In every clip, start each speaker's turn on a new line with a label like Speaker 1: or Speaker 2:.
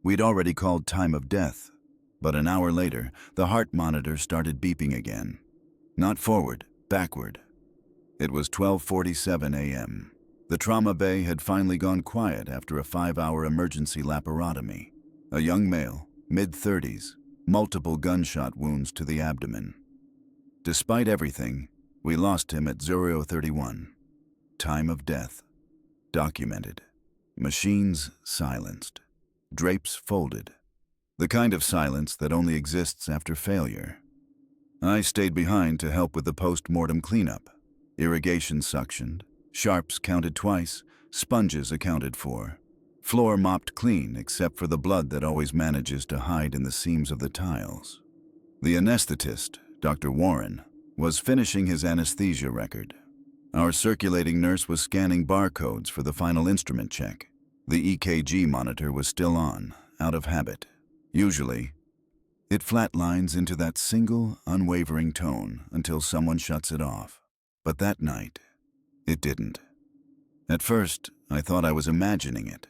Speaker 1: We'd already called time of death, but an hour later, the heart monitor started beeping again. Not forward, backward. It was 12:47 a.m. The trauma bay had finally gone quiet after a 5-hour emergency laparotomy. A young male, mid-30s, multiple gunshot wounds to the abdomen. Despite everything, we lost him at 00:31. Time of death. Documented. Machines silenced. Drapes folded. The kind of silence that only exists after failure. I stayed behind to help with the post-mortem cleanup. Irrigation suctioned. Sharps counted twice. Sponges accounted for. Floor mopped clean except for the blood that always manages to hide in the seams of the tiles. The anesthetist, Dr. Warren, was finishing his anesthesia record. Our circulating nurse was scanning barcodes for the final instrument check. The EKG monitor was still on, out of habit. Usually, it flatlines into that single, unwavering tone until someone shuts it off. But that night, it didn't. At first, I thought I was imagining it.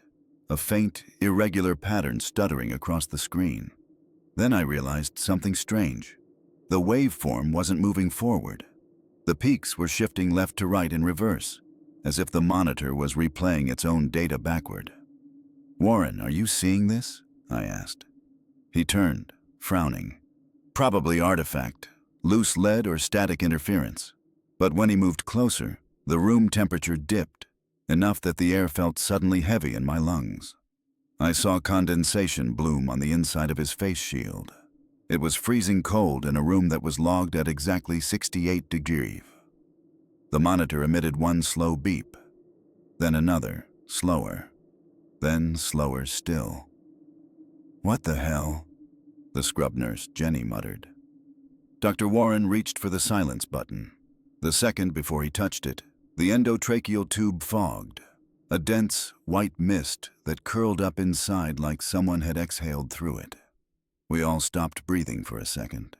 Speaker 1: A faint, irregular pattern stuttering across the screen. Then I realized something strange. The waveform wasn't moving forward. The peaks were shifting left to right in reverse, as if the monitor was replaying its own data backward. "Warren, are you seeing this?" I asked. He turned, frowning. Probably artifact, loose lead or static interference. But when he moved closer, the room temperature dipped, enough that the air felt suddenly heavy in my lungs. I saw condensation bloom on the inside of his face shield. It was freezing cold in a room that was logged at exactly 68 degrees. The monitor emitted one slow beep, then another, slower, then slower still. "What the hell?" the scrub nurse, Jenny, muttered. Dr. Warren reached for the silence button. The second before he touched it, the endotracheal tube fogged, a dense, white mist that curled up inside like someone had exhaled through it. We all stopped breathing for a second.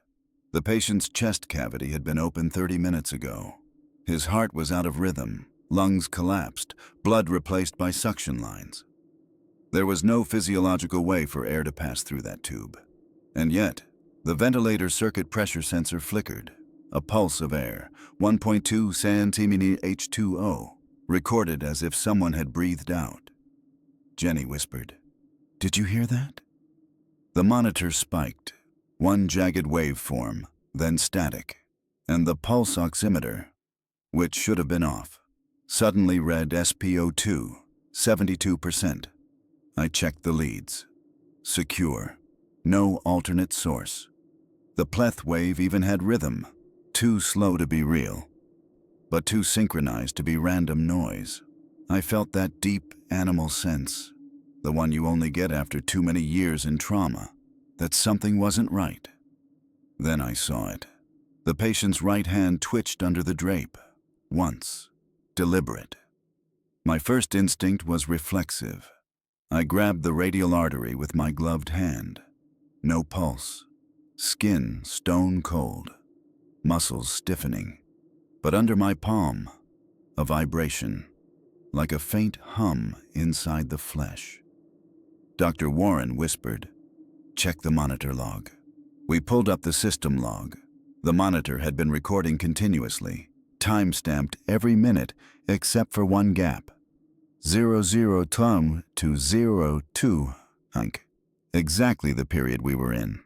Speaker 1: The patient's chest cavity had been open 30 minutes ago. His heart was out of rhythm, lungs collapsed, blood replaced by suction lines. There was no physiological way for air to pass through that tube. And yet, the ventilator circuit pressure sensor flickered. A pulse of air, 1.2 cm H2O, recorded as if someone had breathed out. Jenny whispered, "Did you hear that?" The monitor spiked, one jagged waveform, then static, and the pulse oximeter, which should have been off, suddenly read SpO2, 72%. I checked the leads. Secure. No alternate source. The pleth wave even had rhythm, too slow to be real, but too synchronized to be random noise. I felt that deep animal sense, the one you only get after too many years in trauma, that something wasn't right. Then I saw it. The patient's right hand twitched under the drape. Once. Deliberate. My first instinct was reflexive. I grabbed the radial artery with my gloved hand. No pulse. Skin stone cold. Muscles stiffening. But under my palm, a vibration, like a faint hum inside the flesh. Dr. Warren whispered, "Check the monitor log." We pulled up the system log. The monitor had been recording continuously, time-stamped every minute except for one gap. 00 tom to 02 hunk. Exactly the period we were in.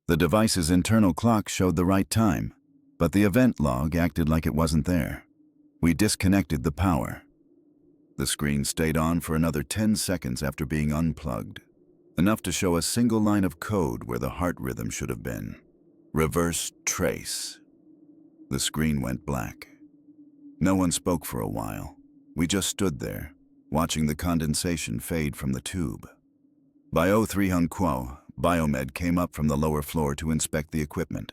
Speaker 1: The device's internal clock showed the right time, but the event log acted like it wasn't there. We disconnected the power. The screen stayed on for another 10 seconds after being unplugged, enough to show a single line of code where the heart rhythm should have been. Reverse trace. The screen went black. No one spoke for a while. We just stood there, watching the condensation fade from the tube. By 03 Hung Quo, Biomed came up from the lower floor to inspect the equipment.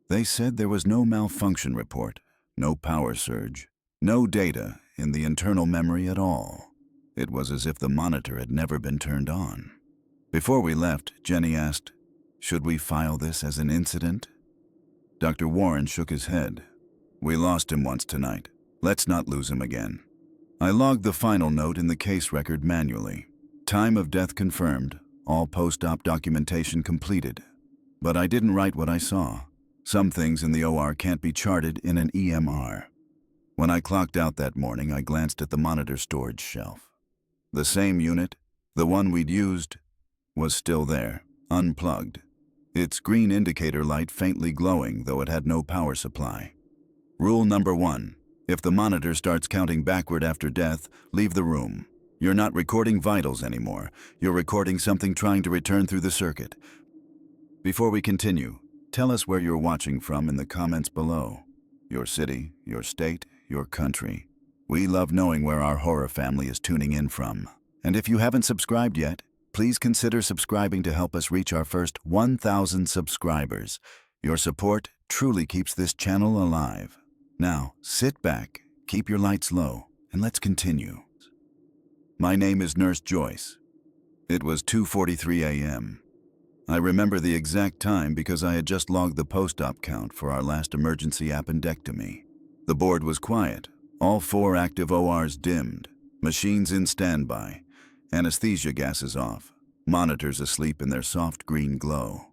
Speaker 1: They said there was no malfunction report, no power surge, no data in the internal memory at all. It was as if the monitor had never been turned on. Before we left, Jenny asked, "Should we file this as an incident?" Dr. Warren shook his head. "We lost him once tonight. Let's not lose him again." I logged the final note in the case record manually. Time of death confirmed, all post-op documentation completed. But I didn't write what I saw. Some things in the OR can't be charted in an EMR. When I clocked out that morning, I glanced at the monitor storage shelf. The same unit, the one we'd used, was still there, unplugged. Its green indicator light faintly glowing, though it had no power supply. Rule number 1. If the monitor starts counting backward after death, leave the room. You're not recording vitals anymore. You're recording something trying to return through the circuit. Before we continue, tell us where you're watching from in the comments below. Your city, your state, your country. We love knowing where our horror family is tuning in from. And if you haven't subscribed yet, please consider subscribing to help us reach our first 1,000 subscribers. Your support truly keeps this channel alive. Now, sit back, keep your lights low, and let's continue. My name is Nurse Joyce. It was 2:43 a.m. I remember the exact time because I had just logged the post-op count for our last emergency appendectomy. The board was quiet, all 4 active ORs dimmed, machines in standby, anesthesia gases off, monitors asleep in their soft green glow.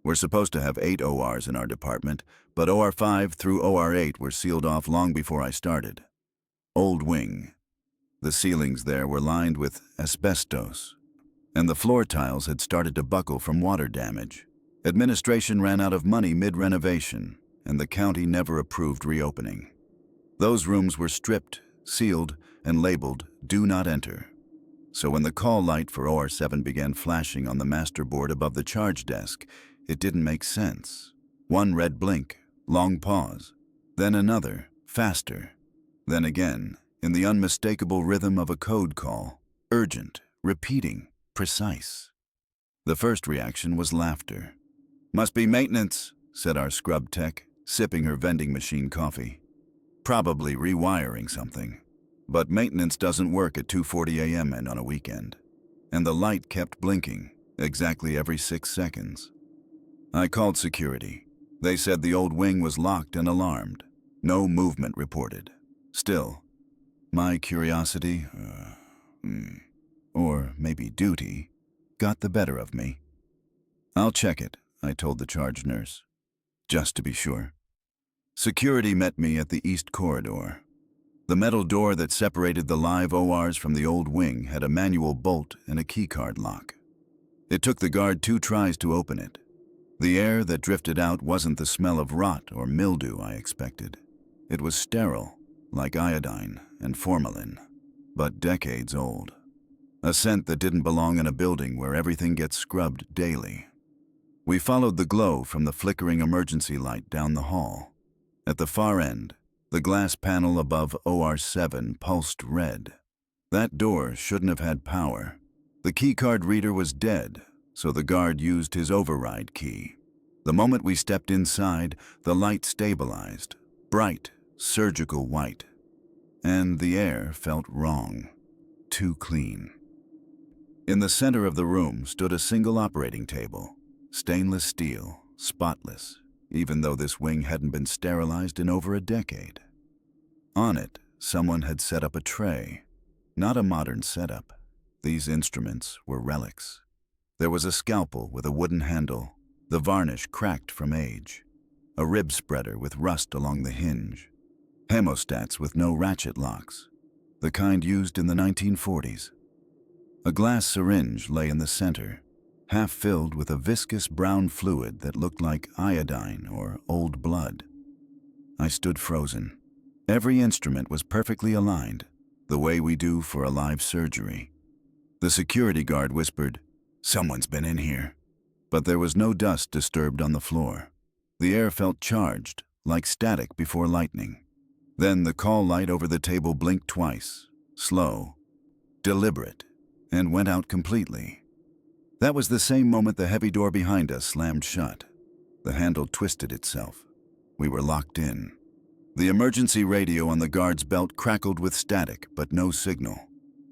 Speaker 1: We're supposed to have 8 ORs in our department, but OR 5 through OR 8 were sealed off long before I started. Old wing. The ceilings there were lined with asbestos, and the floor tiles had started to buckle from water damage. Administration ran out of money mid-renovation, and the county never approved reopening. Those rooms were stripped, sealed, and labeled "Do Not Enter." So when the call light for OR 7 began flashing on the master board above the charge desk, it didn't make sense. One red blink, long pause, then another, faster. Then again, in the unmistakable rhythm of a code call, urgent, repeating, precise. The first reaction was laughter. "Must be maintenance," said our scrub tech, sipping her vending machine coffee. "Probably rewiring something." But maintenance doesn't work at 2:40 a.m. and on a weekend. And the light kept blinking, exactly every 6 seconds. I called security. They said the old wing was locked and alarmed. No movement reported. Still, my curiosity, or maybe duty, got the better of me. "I'll check it," I told the charge nurse, just to be sure. Security met me at the east corridor. The metal door that separated the live ORs from the old wing had a manual bolt and a keycard lock. It took the guard 2 tries to open it. The air that drifted out wasn't the smell of rot or mildew I expected. It was sterile, like iodine and formalin, but decades old. A scent that didn't belong in a building where everything gets scrubbed daily. We followed the glow from the flickering emergency light down the hall. At the far end, the glass panel above OR 7 pulsed red. That door shouldn't have had power. The keycard reader was dead, so the guard used his override key. The moment we stepped inside, the light stabilized, bright, surgical white. And the air felt wrong, too clean. In the center of the room stood a single operating table, stainless steel, spotless, even though this wing hadn't been sterilized in over a decade. On it, someone had set up a tray. Not a modern setup. These instruments were relics. There was a scalpel with a wooden handle, the varnish cracked from age, a rib spreader with rust along the hinge, hemostats with no ratchet locks, the kind used in the 1940s. A glass syringe lay in the center, half filled with a viscous brown fluid that looked like iodine or old blood. I stood frozen. Every instrument was perfectly aligned, the way we do for a live surgery. The security guard whispered, "Someone's been in here." But there was no dust disturbed on the floor. The air felt charged, like static before lightning. Then the call light over the table blinked twice, slow, deliberate, and went out completely. That was the same moment the heavy door behind us slammed shut. The handle twisted itself. We were locked in. The emergency radio on the guard's belt crackled with static, but no signal.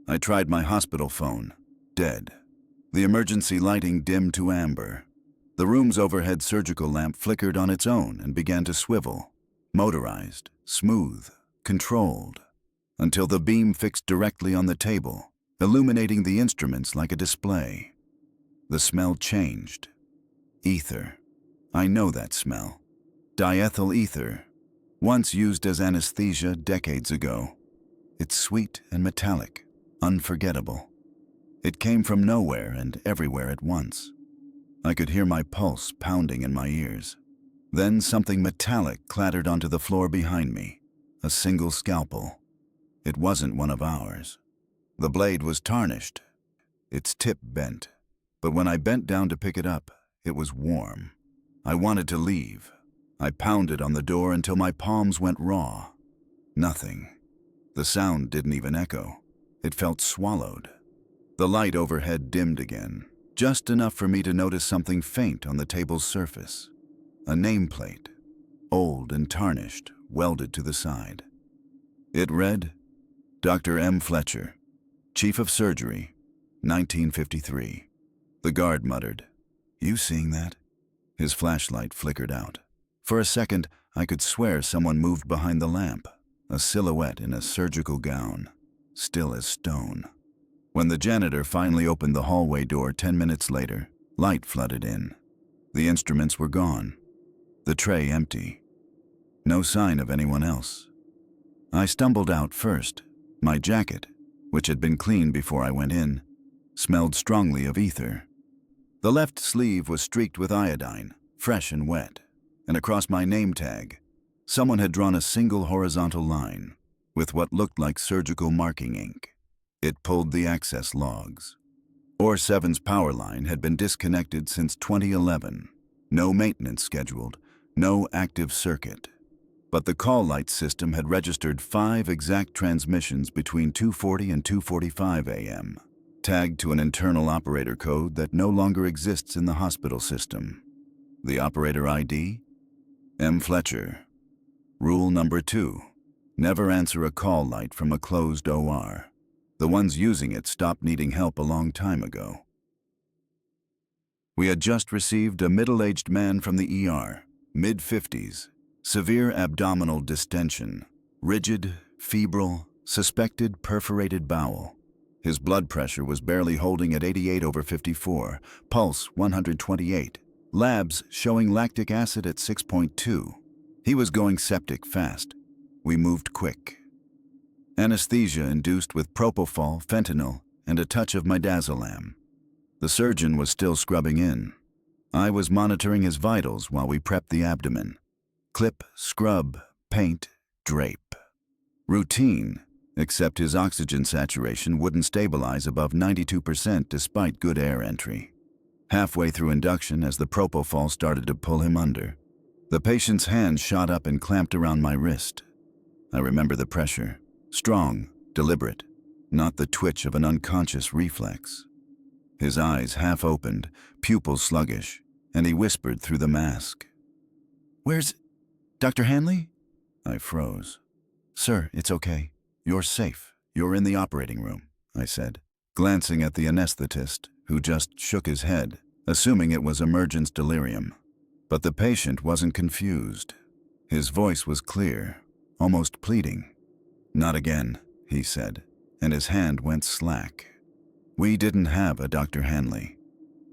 Speaker 1: I tried my hospital phone. Dead. The emergency lighting dimmed to amber. The room's overhead surgical lamp flickered on its own and began to swivel. Motorized, smooth, controlled, until the beam fixed directly on the table, illuminating the instruments like a display. The smell changed. Ether. I know that smell. Diethyl ether, once used as anesthesia decades ago. It's sweet and metallic, unforgettable. It came from nowhere and everywhere at once. I could hear my pulse pounding in my ears. Then something metallic clattered onto the floor behind me, a single scalpel. It wasn't one of ours. The blade was tarnished, its tip bent, but when I bent down to pick it up, it was warm. I wanted to leave. I pounded on the door until my palms went raw. Nothing. The sound didn't even echo. It felt swallowed. The light overhead dimmed again, just enough for me to notice something faint on the table's surface. A nameplate, old and tarnished, welded to the side. It read, Dr. M. Fletcher, Chief of Surgery, 1953. The guard muttered, "You seeing that?" His flashlight flickered out. For a second, I could swear someone moved behind the lamp, a silhouette in a surgical gown, still as stone. When the janitor finally opened the hallway door 10 minutes later, light flooded in. The instruments were gone. The tray empty. No sign of anyone else. I stumbled out first. My jacket, which had been cleaned before I went in, smelled strongly of ether. The left sleeve was streaked with iodine, fresh and wet, and across my name tag, someone had drawn a single horizontal line with what looked like surgical marking ink. It pulled the access logs. OR7's power line had been disconnected since 2011. No maintenance scheduled, no active circuit. But the call light system had registered 5 exact transmissions between 2:40 and 2:45 a.m., tagged to an internal operator code that no longer exists in the hospital system. The operator ID? M. Fletcher. Rule number 2. Never answer a call light from a closed OR. The ones using it stopped needing help a long time ago. We had just received a middle-aged man from the ER, mid-50s, severe abdominal distension, rigid, febrile, suspected perforated bowel. His blood pressure was barely holding at 88/54, pulse 128, labs showing lactic acid at 6.2. He was going septic fast. We moved quick. Anesthesia induced with propofol, fentanyl, and a touch of midazolam. The surgeon was still scrubbing in. I was monitoring his vitals while we prepped the abdomen. Clip, scrub, paint, drape. Routine, except his oxygen saturation wouldn't stabilize above 92% despite good air entry. Halfway through induction, as the propofol started to pull him under, the patient's hand shot up and clamped around my wrist. I remember the pressure. Strong, deliberate, not the twitch of an unconscious reflex. His eyes half opened, pupils sluggish, and he whispered through the mask. "Where's Dr. Hanley?" I froze. "Sir, it's okay. You're safe. You're in the operating room," I said, glancing at the anesthetist, who just shook his head, assuming it was emergence delirium. But the patient wasn't confused. His voice was clear, almost pleading. "Not again," he said, and his hand went slack. We didn't have a Dr. Hanley.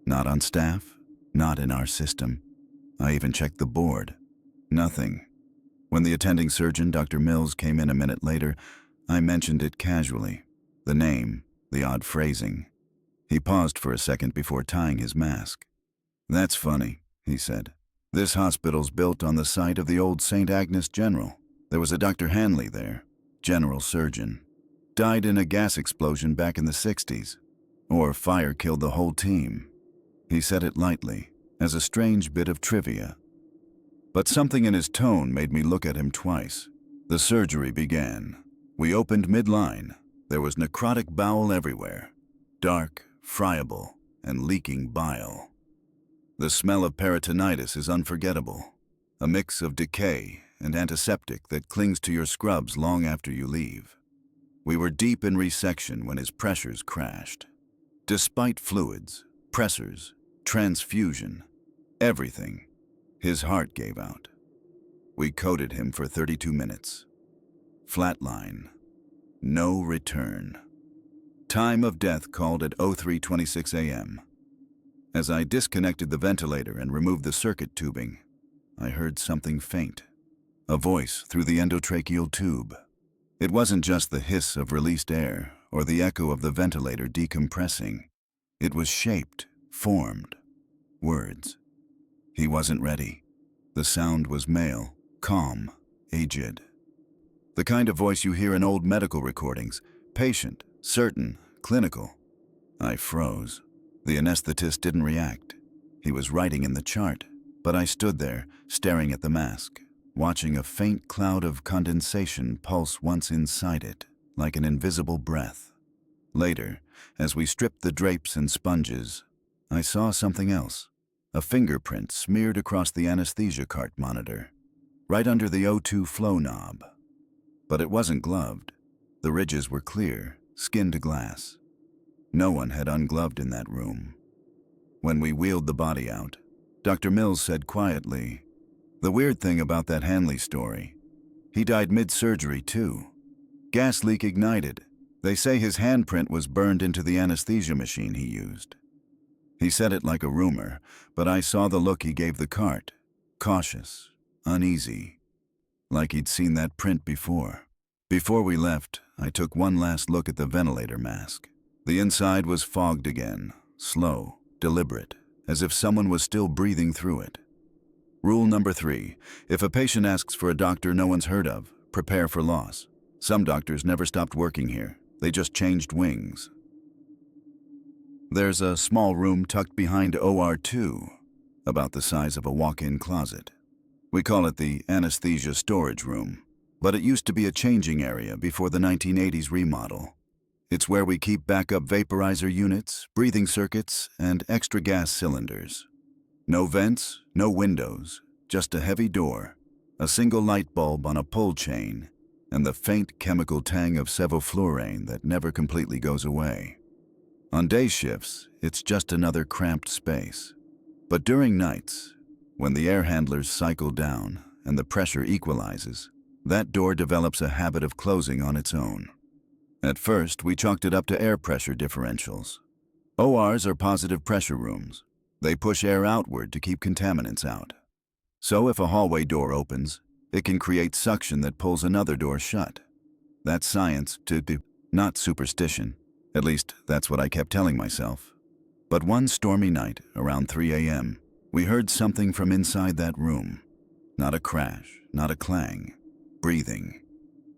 Speaker 1: Not on staff, not in our system. I even checked the board. Nothing. When the attending surgeon, Dr. Mills, came in a minute later, I mentioned it casually. The name, the odd phrasing. He paused for a second before tying his mask. "That's funny," he said. "This hospital's built on the site of the old St. Agnes General. There was a Dr. Hanley there, general surgeon. Died in a gas explosion back in the 60s. Or fire killed the whole team." He said it lightly, as a strange bit of trivia. But something in his tone made me look at him twice. The surgery began. We opened midline. There was necrotic bowel everywhere. Dark, friable, and leaking bile. The smell of peritonitis is unforgettable. A mix of decay and antiseptic that clings to your scrubs long after you leave. We were deep in resection when his pressures crashed. Despite fluids, pressors, transfusion, everything, his heart gave out. We coded him for 32 minutes. Flatline. No return. Time of death called at 03:26 a.m. As I disconnected the ventilator and removed the circuit tubing, I heard something faint, a voice through the endotracheal tube. It wasn't just the hiss of released air or the echo of the ventilator decompressing. It was shaped, formed, words. He wasn't ready. The sound was male, calm, aged. The kind of voice you hear in old medical recordings, patient, certain, clinical. I froze. The anesthetist didn't react. He was writing in the chart, but I stood there, staring at the mask, watching a faint cloud of condensation pulse once inside it, like an invisible breath. Later, as we stripped the drapes and sponges, I saw something else. A fingerprint smeared across the anesthesia cart monitor, right under the O2 flow knob. But it wasn't gloved. The ridges were clear, skin to glass. No one had ungloved in that room. When we wheeled the body out, Dr. Mills said quietly, "The weird thing about that Hanley story, he died mid-surgery too. Gas leak ignited. They say his handprint was burned into the anesthesia machine he used." He said it like a rumor, but I saw the look he gave the cart, cautious, uneasy, like he'd seen that print before. Before we left, I took one last look at the ventilator mask. The inside was fogged again, slow, deliberate, as if someone was still breathing through it. Rule number 3, if a patient asks for a doctor no one's heard of, prepare for loss. Some doctors never stopped working here. They just changed wings. There's a small room tucked behind OR2, about the size of a walk-in closet. We call it the anesthesia storage room, but it used to be a changing area before the 1980s remodel. It's where we keep backup vaporizer units, breathing circuits, and extra gas cylinders. No vents, no windows, just a heavy door, a single light bulb on a pull chain, and the faint chemical tang of sevoflurane that never completely goes away. On day shifts, it's just another cramped space. But during nights, when the air handlers cycle down and the pressure equalizes, that door develops a habit of closing on its own. At first, we chalked it up to air pressure differentials. ORs are positive pressure rooms. They push air outward to keep contaminants out. So if a hallway door opens, it can create suction that pulls another door shut. That's science, not superstition. At least, that's what I kept telling myself. But one stormy night, around 3 a.m., we heard something from inside that room. Not a crash, not a clang. Breathing.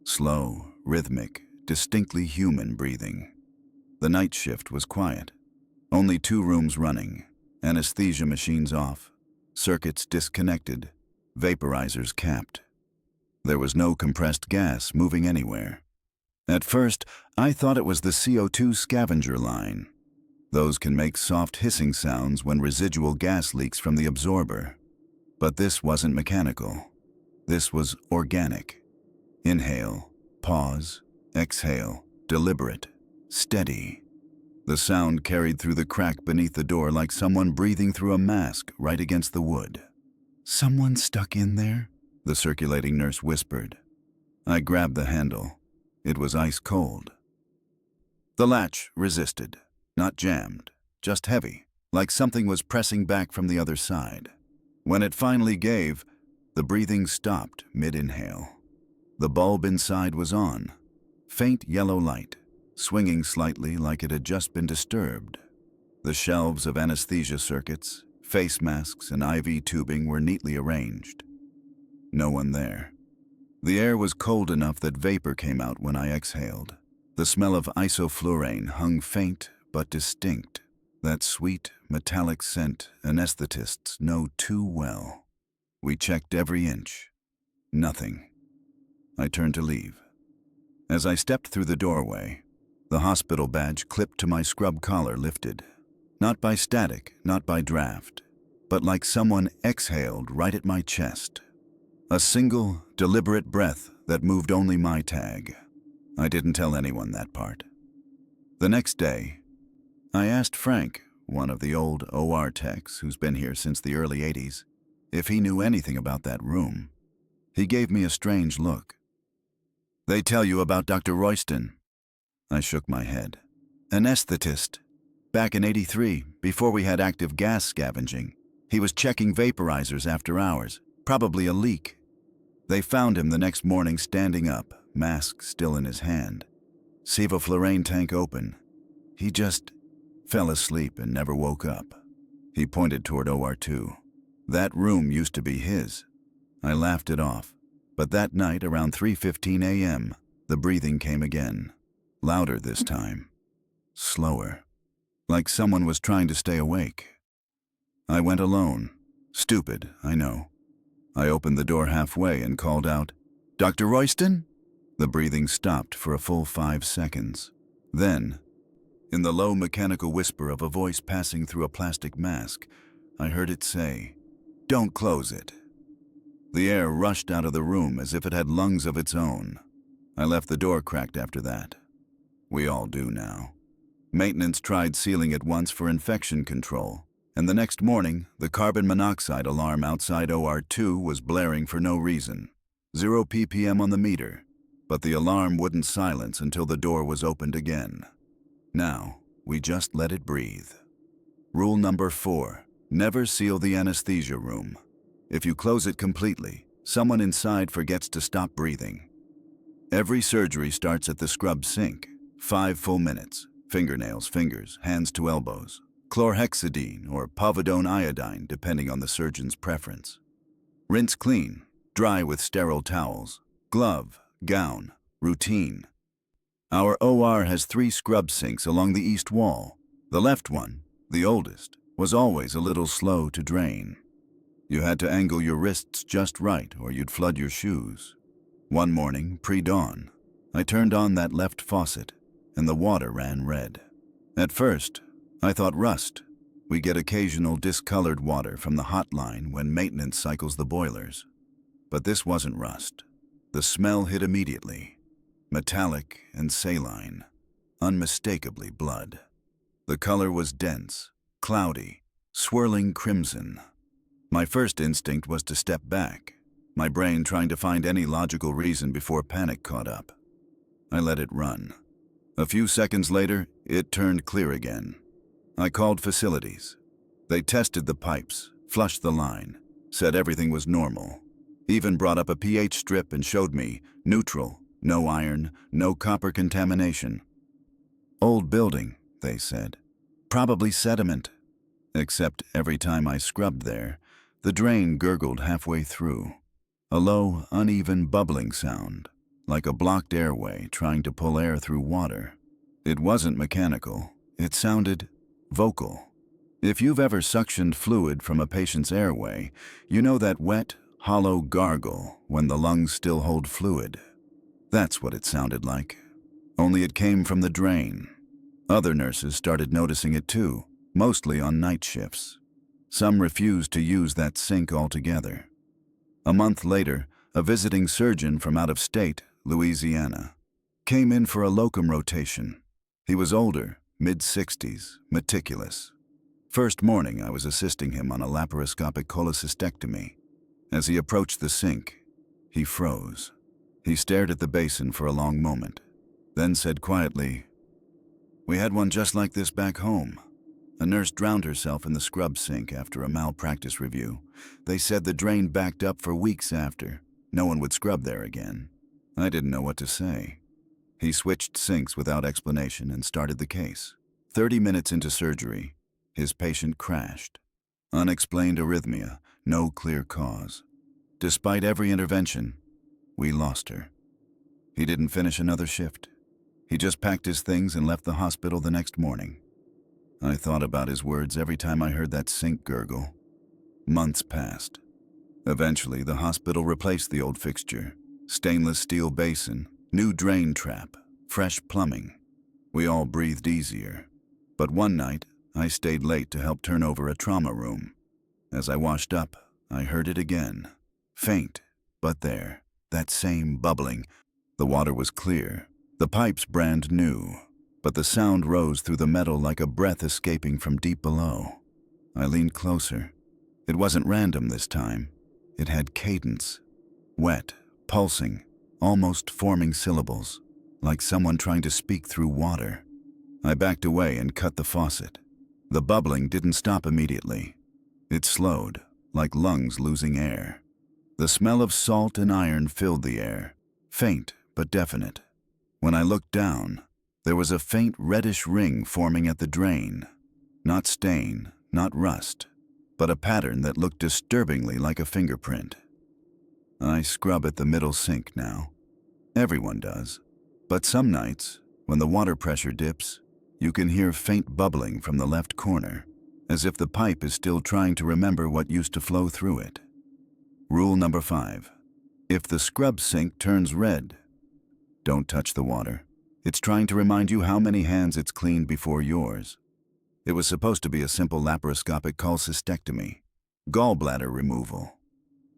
Speaker 1: Slow, rhythmic, distinctly human breathing. The night shift was quiet. Only 2 rooms running, anesthesia machines off, circuits disconnected, vaporizers capped. There was no compressed gas moving anywhere. At first, I thought it was the CO2 scavenger line. Those can make soft hissing sounds when residual gas leaks from the absorber. But this wasn't mechanical. This was organic. Inhale, pause, exhale, deliberate, steady. The sound carried through the crack beneath the door like someone breathing through a mask right against the wood. "Someone stuck in there?" the circulating nurse whispered. I grabbed the handle. It was ice cold. The latch resisted, not jammed, just heavy, like something was pressing back from the other side. When it finally gave, the breathing stopped mid-inhale. The bulb inside was on, faint yellow light, swinging slightly like it had just been disturbed. The shelves of anesthesia circuits, face masks, and IV tubing were neatly arranged. No one there. The air was cold enough that vapor came out when I exhaled. The smell of isoflurane hung faint but distinct, that sweet, metallic scent anesthetists know too well. We checked every inch. Nothing. I turned to leave. As I stepped through the doorway, the hospital badge clipped to my scrub collar lifted. Not by static, not by draft, but like someone exhaled right at my chest. A single, deliberate breath that moved only my tag. I didn't tell anyone that part. The next day, I asked Frank, one of the old OR techs who's been here since the early 80s, if he knew anything about that room. He gave me a strange look. "They tell you about Dr. Royston?" I shook my head. "Anesthetist. Back in '83, before we had active gas scavenging, he was checking vaporizers after hours, probably a leak. They found him the next morning standing up, mask still in his hand. Sevoflurane tank open. He just fell asleep and never woke up. He pointed toward OR2. That room used to be his. I laughed it off, but that night around 3:15 a.m., the breathing came again. Louder this time. Slower. Like someone was trying to stay awake. I went alone. Stupid, I know. I opened the door halfway and called out, "Dr. Royston?" The breathing stopped for a full 5 seconds. Then, in the low mechanical whisper of a voice passing through a plastic mask, I heard it say, "Don't close it." The air rushed out of the room as if it had lungs of its own. I left the door cracked after that. We all do now. Maintenance tried sealing it once for infection control, and the next morning, the carbon monoxide alarm outside OR2 was blaring for no reason. 0 ppm on the meter, but the alarm wouldn't silence until the door was opened again. Now, we just let it breathe. Rule number 4, never seal the anesthesia room. If you close it completely, someone inside forgets to stop breathing. Every surgery starts at the scrub sink, 5 full minutes, fingernails, fingers, hands to elbows, chlorhexidine or povidone iodine depending on the surgeon's preference. Rinse clean, dry with sterile towels, glove, gown, routine. Our OR has 3 scrub sinks along the east wall. The left one, the oldest, was always a little slow to drain. You had to angle your wrists just right or you'd flood your shoes. One morning, pre-dawn, I turned on that left faucet and the water ran red. At first, I thought rust. We get occasional discolored water from the hotline when maintenance cycles the boilers. But this wasn't rust. The smell hit immediately. Metallic and saline. Unmistakably blood. The color was dense, cloudy, swirling crimson. My first instinct was to step back, my brain trying to find any logical reason before panic caught up. I let it run. A few seconds later, it turned clear again. I called facilities. They tested the pipes, flushed the line, said everything was normal. Even brought up a pH strip and showed me neutral, no iron, no copper contamination. Old building, they said. Probably sediment. Except every time I scrubbed there, the drain gurgled halfway through. A low, uneven bubbling sound, like a blocked airway trying to pull air through water. It wasn't mechanical. It sounded vocal. If you've ever suctioned fluid from a patient's airway, you know that wet, hollow gargle when the lungs still hold fluid. That's what it sounded like. Only it came from the drain. Other nurses started noticing it too, mostly on night shifts. Some refused to use that sink altogether. A month later, a visiting surgeon from out of state, Louisiana, came in for a locum rotation. He was older, mid-60s, meticulous. First morning, I was assisting him on a laparoscopic cholecystectomy. As he approached the sink, he froze. He stared at the basin for a long moment, then said quietly, "We had one just like this back home. A nurse drowned herself in the scrub sink after a malpractice review. They said the drain backed up for weeks after. No one would scrub there again." I didn't know what to say. He switched sinks without explanation and started the case. 30 minutes into surgery, his patient crashed. Unexplained arrhythmia, no clear cause. Despite every intervention, we lost her. He didn't finish another shift. He just packed his things and left the hospital the next morning. I thought about his words every time I heard that sink gurgle. Months passed. Eventually, the hospital replaced the old fixture. Stainless steel basin, new drain trap, fresh plumbing. We all breathed easier. But one night, I stayed late to help turn over a trauma room. As I washed up, I heard it again. Faint, but there. That same bubbling. The water was clear, the pipes brand new, but the sound rose through the metal like a breath escaping from deep below. I leaned closer. It wasn't random this time. It had cadence. Wet, pulsing, almost forming syllables, like someone trying to speak through water. I backed away and cut the faucet. The bubbling didn't stop immediately. It slowed, like lungs losing air. The smell of salt and iron filled the air, faint but definite. When I looked down, there was a faint reddish ring forming at the drain. Not stain, not rust, but a pattern that looked disturbingly like a fingerprint. I scrub at the middle sink now. Everyone does. But some nights, when the water pressure dips, you can hear faint bubbling from the left corner, as if the pipe is still trying to remember what used to flow through it. Rule number 5. If the scrub sink turns red, don't touch the water. It's trying to remind you how many hands it's cleaned before yours. It was supposed to be a simple laparoscopic cholecystectomy, gallbladder removal.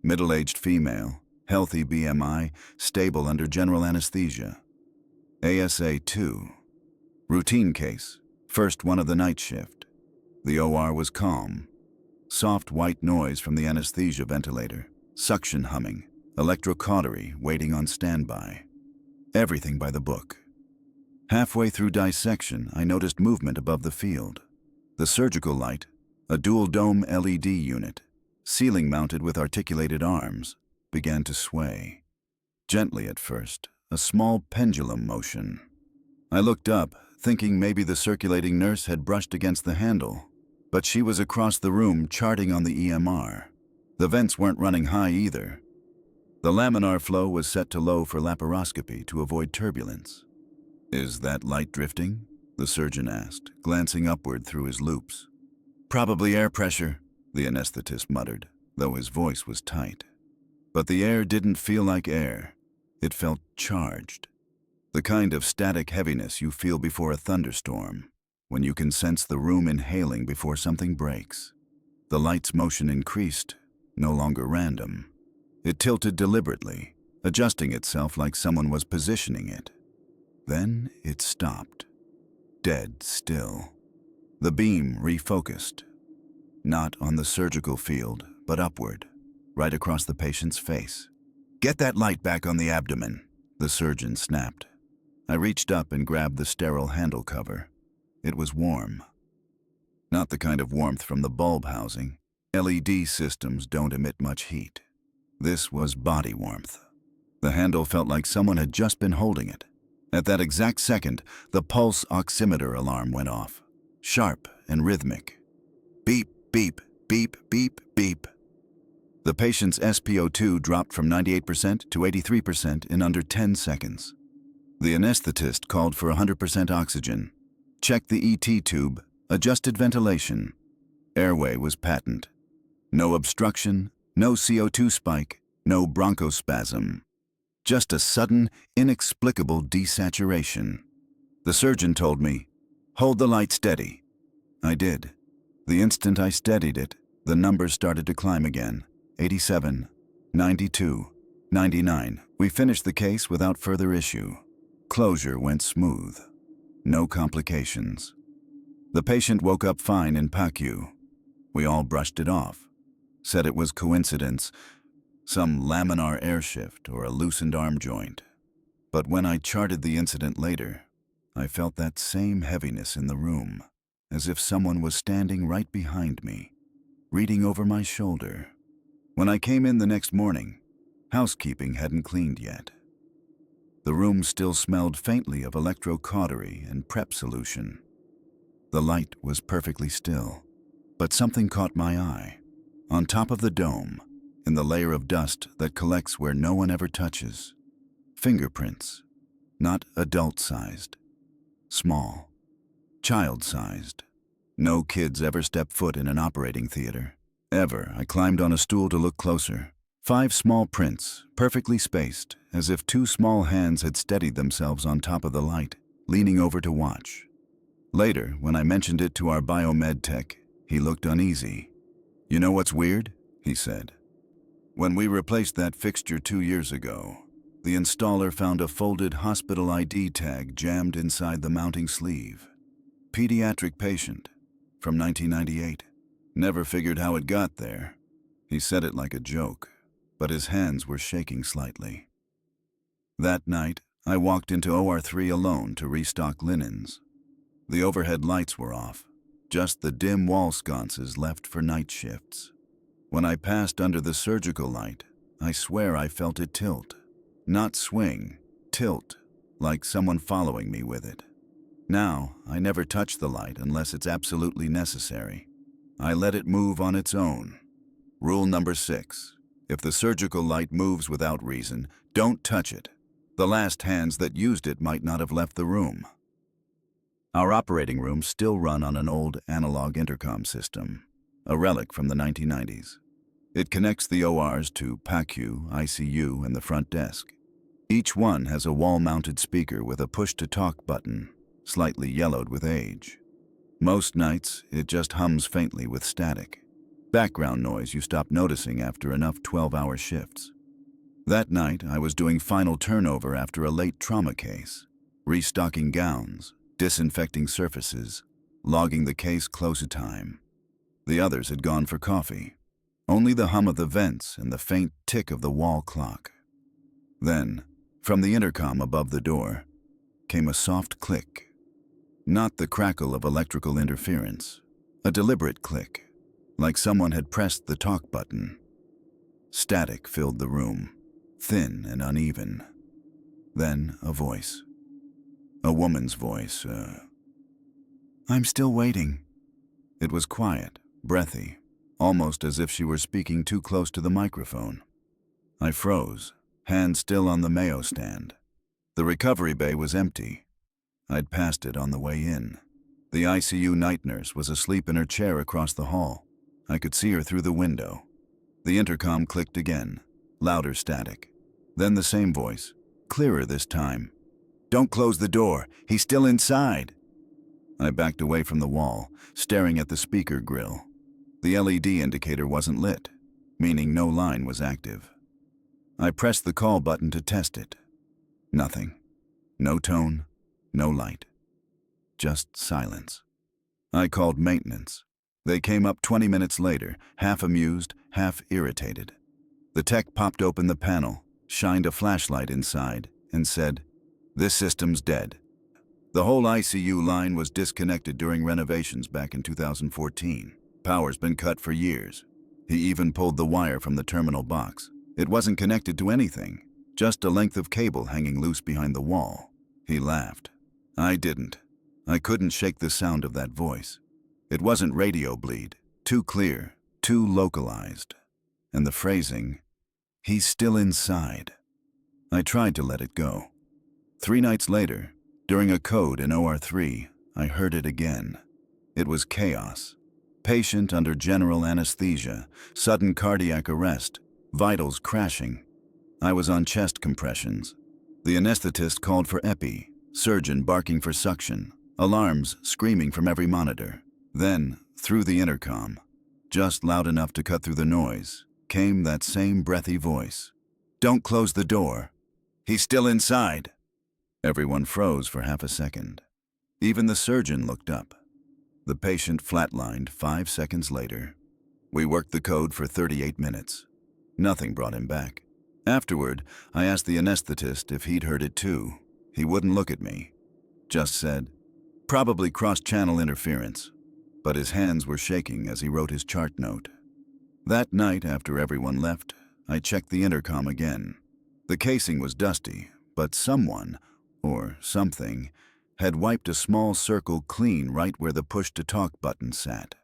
Speaker 1: Middle-aged female, healthy BMI, stable under general anesthesia. ASA 2. Routine case, first one of the night shift. The OR was calm. Soft white noise from the anesthesia ventilator, suction humming, electrocautery waiting on standby. Everything by the book. Halfway through dissection, I noticed movement above the field. The surgical light, a dual-dome LED unit, ceiling mounted with articulated arms, began to sway. Gently at first, a small pendulum motion. I looked up, thinking maybe the circulating nurse had brushed against the handle, but she was across the room charting on the EMR. The vents weren't running high either. The laminar flow was set to low for laparoscopy to avoid turbulence. "Is that light drifting?" the surgeon asked, glancing upward through his loupes. "Probably air pressure," the anesthetist muttered, though his voice was tight. But the air didn't feel like air. It felt charged. The kind of static heaviness you feel before a thunderstorm, when you can sense the room inhaling before something breaks. The light's motion increased, no longer random. It tilted deliberately, adjusting itself like someone was positioning it. Then it stopped. Dead still. The beam refocused. Not on the surgical field, but upward, right across the patient's face. "Get that light back on the abdomen," the surgeon snapped. I reached up and grabbed the sterile handle cover. It was warm. Not the kind of warmth from the bulb housing. LED systems don't emit much heat. This was body warmth. The handle felt like someone had just been holding it. At that exact second, the pulse oximeter alarm went off, sharp and rhythmic. Beep, beep, beep, beep, beep. The patient's SpO2 dropped from 98% to 83% in under 10 seconds. The anesthetist called for 100% oxygen, checked the ET tube, adjusted ventilation. Airway was patent. No obstruction, no CO2 spike, no bronchospasm. Just a sudden, inexplicable desaturation. The surgeon told me, "Hold the light steady." I did. The instant I steadied it, the numbers started to climb again. 87, 92, 99. We finished the case without further issue. Closure went smooth. No complications. The patient woke up fine in PACU. We all brushed it off. Said it was coincidence, some laminar air shift or a loosened arm joint. But when I charted the incident later, I felt that same heaviness in the room, as if someone was standing right behind me, reading over my shoulder. When I came in the next morning, housekeeping hadn't cleaned yet. The room still smelled faintly of electrocautery and prep solution. The light was perfectly still, but something caught my eye. On top of the dome, in the layer of dust that collects where no one ever touches, fingerprints, not adult-sized, small, child-sized. No kids ever step foot in an operating theater. Ever. I climbed on a stool to look closer. 5 small prints, perfectly spaced, as if 2 small hands had steadied themselves on top of the light, leaning over to watch. Later, when I mentioned it to our biomed tech, he looked uneasy. "You know what's weird?" he said. "When we replaced that fixture 2 years ago, the installer found a folded hospital ID tag jammed inside the mounting sleeve. Pediatric patient, from 1998. Never figured how it got there." He said it like a joke, but his hands were shaking slightly. That night, I walked into OR3 alone to restock linens. The overhead lights were off. just the dim wall sconces left for night shifts. When I passed under the surgical light, I swear I felt it tilt. Not swing, tilt, like someone following me with it. Now, I never touch the light unless it's absolutely necessary. I let it move on its own. Rule number 6. If the surgical light moves without reason, don't touch it. The last hands that used it might not have left the room. Our operating rooms still run on an old analog intercom system, a relic from the 1990s. It connects the ORs to PACU, ICU, and the front desk. Each one has a wall-mounted speaker with a push-to-talk button, slightly yellowed with age. Most nights, it just hums faintly with static. Background noise you stop noticing after enough 12-hour shifts. That night, I was doing final turnover after a late trauma case, restocking gowns, disinfecting surfaces, logging the case close to time. The others had gone for coffee. Only the hum of the vents and the faint tick of the wall clock. Then, from the intercom above the door, came a soft click. Not the crackle of electrical interference, a deliberate click, like someone had pressed the talk button. Static filled the room, thin and uneven. Then a voice. A woman's voice. "I'm still waiting." It was quiet, breathy, almost as if she were speaking too close to the microphone. I froze, hand still on the Mayo stand. The recovery bay was empty. I'd passed it on the way in. The ICU night nurse was asleep in her chair across the hall. I could see her through the window. The intercom clicked again, louder static. Then the same voice, clearer this time. "Don't close the door. He's still inside." I backed away from the wall, staring at the speaker grill. The LED indicator wasn't lit, meaning no line was active. I pressed the call button to test it. Nothing. No tone, no light. Just silence. I called maintenance. They came up 20 minutes later, half amused, half irritated. The tech popped open the panel, shined a flashlight inside, and said, "This system's dead." The whole ICU line was disconnected during renovations back in 2014. Power's been cut for years. He even pulled the wire from the terminal box. It wasn't connected to anything, just a length of cable hanging loose behind the wall. He laughed. I didn't. I couldn't shake the sound of that voice. It wasn't radio bleed, too clear, too localized. And the phrasing, "He's still inside." I tried to let it go. 3 nights later, during a code in OR3, I heard it again. It was chaos. Patient under general anesthesia, sudden cardiac arrest, vitals crashing. I was on chest compressions. The anesthetist called for epi, surgeon barking for suction, alarms screaming from every monitor. Then, through the intercom, just loud enough to cut through the noise, came that same breathy voice. "Don't close the door. He's still inside." Everyone froze for half a second. Even the surgeon looked up. The patient flatlined 5 seconds later. We worked the code for 38 minutes. Nothing brought him back. Afterward, I asked the anesthetist if he'd heard it too. He wouldn't look at me. Just said, "Probably cross-channel interference." But his hands were shaking as he wrote his chart note. That night, after everyone left, I checked the intercom again. The casing was dusty, but someone, or something, had wiped a small circle clean right where the push-to-talk button sat,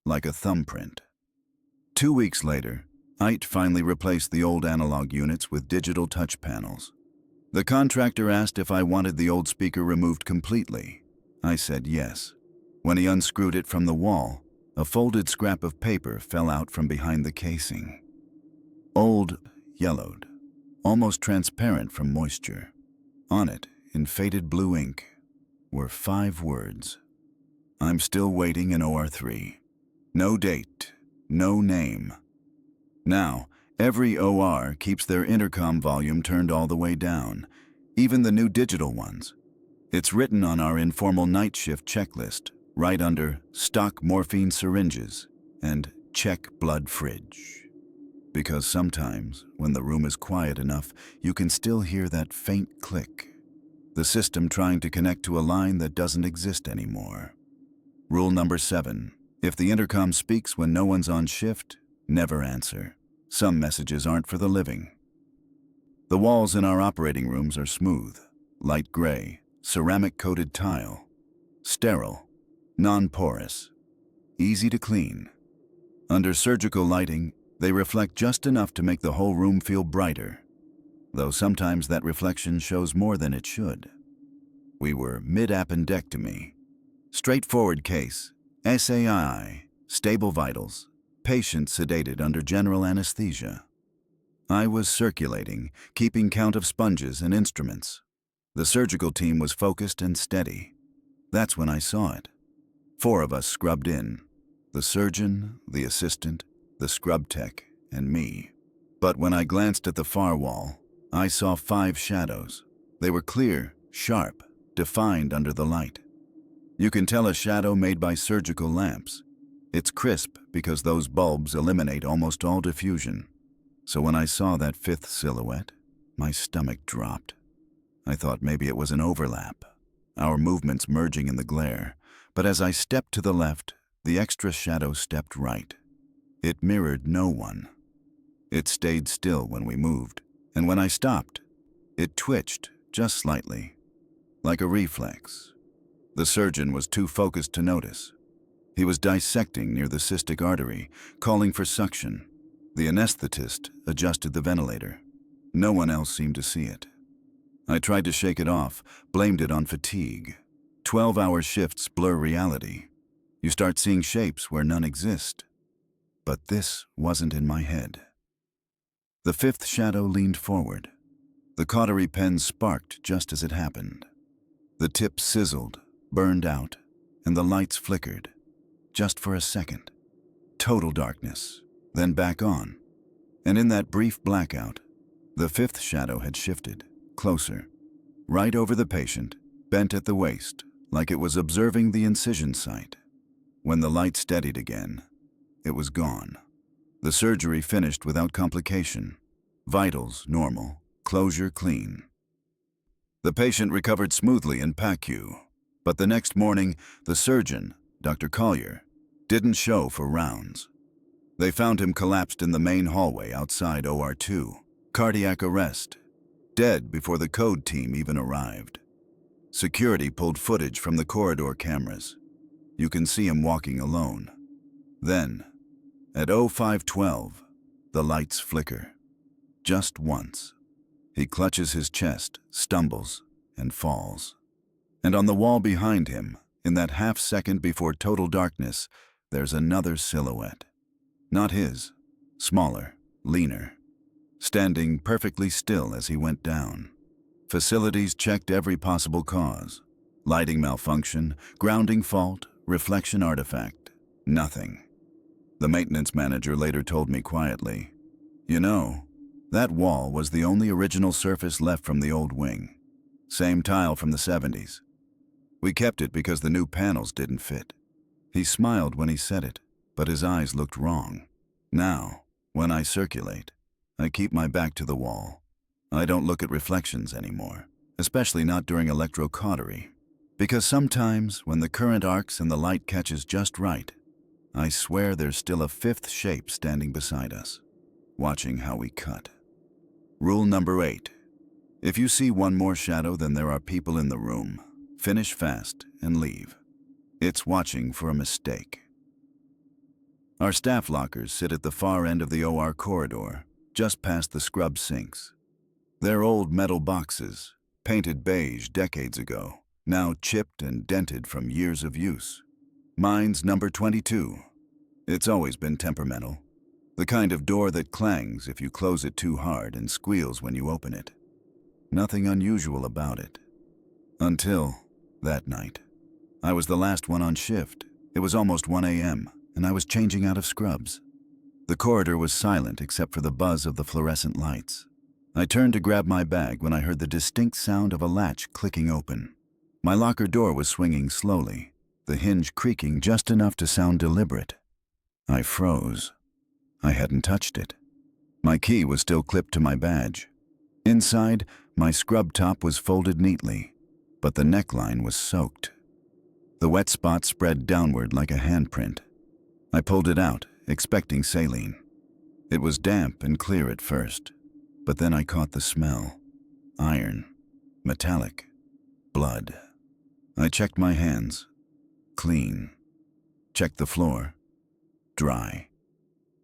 Speaker 1: like a thumbprint. 2 weeks later, IT finally replaced the old analog units with digital touch panels. The contractor asked if I wanted the old speaker removed completely. I said yes. When he unscrewed it from the wall, a folded scrap of paper fell out from behind the casing. Old, yellowed, almost transparent from moisture. On it, in faded blue ink, were 5 words. "I'm still waiting in OR3. No date, no name." Now, every OR keeps their intercom volume turned all the way down, even the new digital ones. It's written on our informal night shift checklist, right under "Stock morphine syringes" and "Check blood fridge." Because sometimes, when the room is quiet enough, you can still hear that faint click. The system trying to connect to a line that doesn't exist anymore. Rule number 7. If the intercom speaks when no one's on shift, never answer. Some messages aren't for the living. The walls in our operating rooms are smooth, light gray, ceramic-coated tile, sterile, non-porous, easy to clean. Under surgical lighting, they reflect just enough to make the whole room feel brighter, though sometimes that reflection shows more than it should. We were mid-appendectomy. Straightforward case, SAI, stable vitals, patient sedated under general anesthesia. I was circulating, keeping count of sponges and instruments. The surgical team was focused and steady. That's when I saw it. 4 of us scrubbed in. The surgeon, the assistant, the scrub tech, and me. But when I glanced at the far wall, I saw 5 shadows. They were clear, sharp, defined under the light. You can tell a shadow made by surgical lamps. It's crisp because those bulbs eliminate almost all diffusion. So when I saw that 5th silhouette, my stomach dropped. I thought maybe it was an overlap, our movements merging in the glare. But as I stepped to the left, the extra shadow stepped right. It mirrored no one. It stayed still when we moved, and when I stopped, it twitched just slightly, like a reflex. The surgeon was too focused to notice. He was dissecting near the cystic artery, calling for suction. The anesthetist adjusted the ventilator. No one else seemed to see it. I tried to shake it off, blamed it on fatigue. 12-hour shifts blur reality. You start seeing shapes where none exist. But this wasn't in my head. The 5th shadow leaned forward. The cautery pen sparked just as it happened. The tip sizzled, burned out, and the lights flickered. Just for a second. Total darkness, then back on. And in that brief blackout, the 5th shadow had shifted, closer, right over the patient, bent at the waist, like it was observing the incision site. When the light steadied again, it was gone. The surgery finished without complication. Vitals normal, closure clean. The patient recovered smoothly in PACU, but the next morning, the surgeon, Dr. Collier, didn't show for rounds. They found him collapsed in the main hallway outside OR2, cardiac arrest, dead before the code team even arrived. Security pulled footage from the corridor cameras. You can see him walking alone. Then, at 05:12, the lights flicker. Just once. He clutches his chest, stumbles, and falls. And on the wall behind him, in that half second before total darkness, there's another silhouette. Not his, smaller, leaner, standing perfectly still as he went down. Facilities checked every possible cause. Lighting malfunction, grounding fault, reflection artifact. Nothing. The maintenance manager later told me quietly, "You know, that wall was the only original surface left from the old wing. Same tile from the 70s. We kept it because the new panels didn't fit." He smiled when he said it, but his eyes looked wrong. Now, when I circulate, I keep my back to the wall. I don't look at reflections anymore, especially not during electrocautery, because sometimes when the current arcs and the light catches just right, I swear there's still a 5th shape standing beside us, watching how we cut. Rule number 8. If you see one more shadow than there are people in the room, finish fast and leave. It's watching for a mistake. Our staff lockers sit at the far end of the OR corridor, just past the scrub sinks. They're old metal boxes, painted beige decades ago, now chipped and dented from years of use. Mine's number 22. It's always been temperamental. The kind of door that clangs if you close it too hard and squeals when you open it. Nothing unusual about it. Until that night. I was the last one on shift. It was almost 1 a.m., and I was changing out of scrubs. The corridor was silent except for the buzz of the fluorescent lights. I turned to grab my bag when I heard the distinct sound of a latch clicking open. My locker door was swinging slowly, the hinge creaking just enough to sound deliberate. I froze. I hadn't touched it. My key was still clipped to my badge. Inside, my scrub top was folded neatly, but the neckline was soaked. The wet spot spread downward like a handprint. I pulled it out, expecting saline. It was damp and clear at first, but then I caught the smell. Iron, metallic, blood. I checked my hands. Clean. Checked the floor. Dry.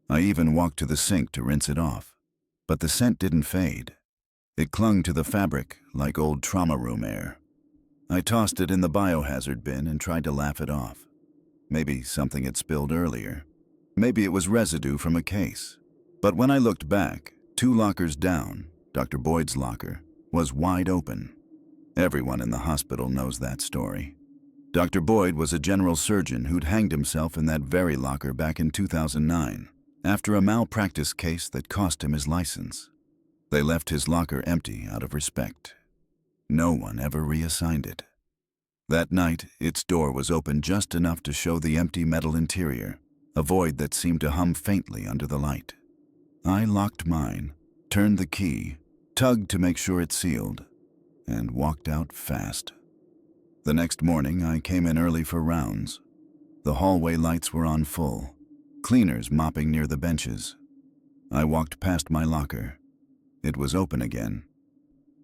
Speaker 1: I even walked to the sink to rinse it off, but the scent didn't fade. It clung to the fabric like old trauma room air. I tossed it in the biohazard bin and tried to laugh it off. Maybe something had spilled earlier. Maybe it was residue from a case. But when I looked back, 2 lockers down, Dr. Boyd's locker was wide open. Everyone in the hospital knows that story. Dr. Boyd was a general surgeon who'd hanged himself in that very locker back in 2009, after a malpractice case that cost him his license. They left his locker empty out of respect. No one ever reassigned it. That night, its door was open just enough to show the empty metal interior, a void that seemed to hum faintly under the light. I locked mine, turned the key, tugged to make sure it sealed, and walked out fast. The next morning, I came in early for rounds. The hallway lights were on full, cleaners mopping near the benches. I walked past my locker. It was open again.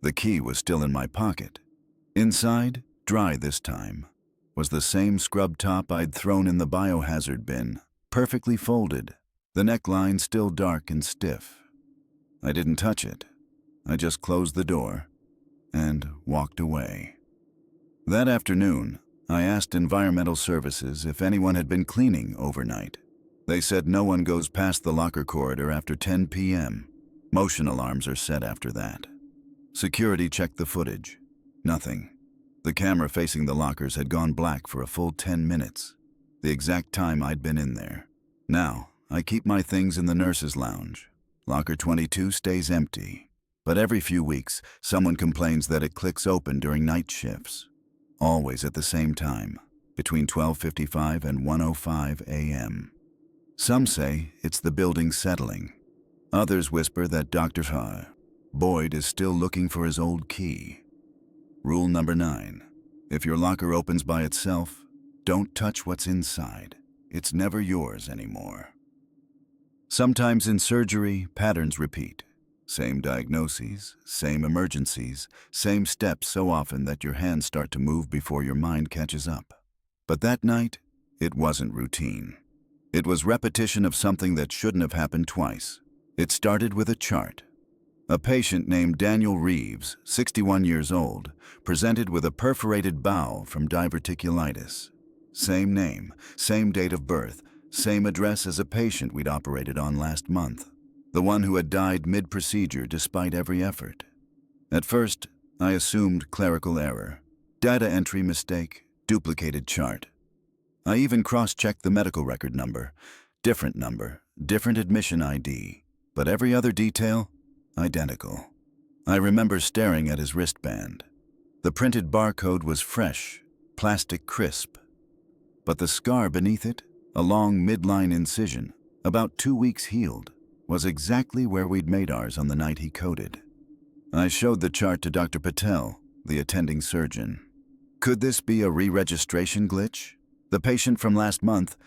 Speaker 1: The key was still in my pocket. Inside, dry this time, was the same scrub top I'd thrown in the biohazard bin, perfectly folded, the neckline still dark and stiff. I didn't touch it. I just closed the door and walked away. That afternoon, I asked Environmental Services if anyone had been cleaning overnight. They said no one goes past the locker corridor after 10 p.m. Motion alarms are set after that. Security checked the footage. Nothing. The camera facing the lockers had gone black for a full 10 minutes, the exact time I'd been in there. Now, I keep my things in the nurse's lounge. Locker 22 stays empty, but every few weeks, someone complains that it clicks open during night shifts. Always at the same time, between 12:55 and 1:05 a.m. Some say it's the building settling. Others whisper that Dr. Boyd is still looking for his old key. Rule number 9. If your locker opens by itself, don't touch what's inside. It's never yours anymore. Sometimes in surgery, patterns repeat. Same diagnoses, same emergencies, same steps so often that your hands start to move before your mind catches up. But that night, it wasn't routine. It was repetition of something that shouldn't have happened twice. It started with a chart. A patient named Daniel Reeves, 61 years old, presented with a perforated bowel from diverticulitis. Same name, same date of birth, same address as a patient we'd operated on last month. The one who had died mid-procedure despite every effort. At first, I assumed clerical error. Data entry mistake, duplicated chart. I even cross-checked the medical record number. Different admission ID. But every other detail, identical. I remember staring at his wristband. The printed barcode was fresh, plastic crisp. But the scar beneath it, a long midline incision, about 2 weeks healed, was exactly where we'd made ours on the night he coded. I showed the chart to Dr. Patel, the attending surgeon. Could this be a re-registration glitch? The patient from last month,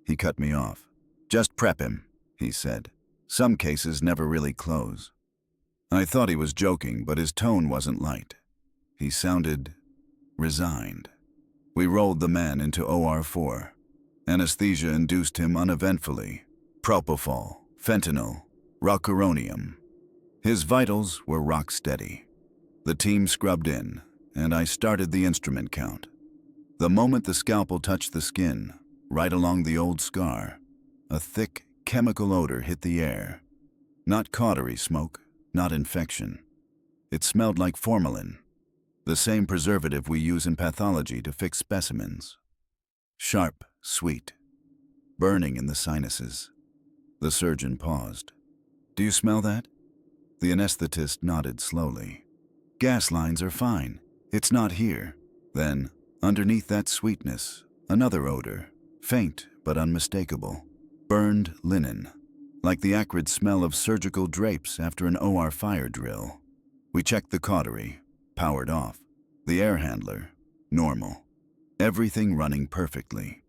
Speaker 1: he cut me off. Just prep him, he said. Some cases never really close. I thought he was joking, but his tone wasn't light. He sounded resigned. We rolled the man into OR4. Anesthesia induced him uneventfully. Propofol, fentanyl, rocuronium. His vitals were rock steady. The team scrubbed in, and I started the instrument count. The moment the scalpel touched the skin, right along the old scar, a thick chemical odor hit the air. Not cautery smoke, not infection. It smelled like formalin, the same preservative we use in pathology to fix specimens. Sharp, sweet, burning in the sinuses. The surgeon paused. Do you smell that? The anesthetist nodded slowly. Gas lines are fine. It's not here. Then, underneath that sweetness, another odor, faint but unmistakable. Burned linen, like the acrid smell of surgical drapes after an OR fire drill. We checked the cautery, powered off. The air handler, normal. everything running perfectly.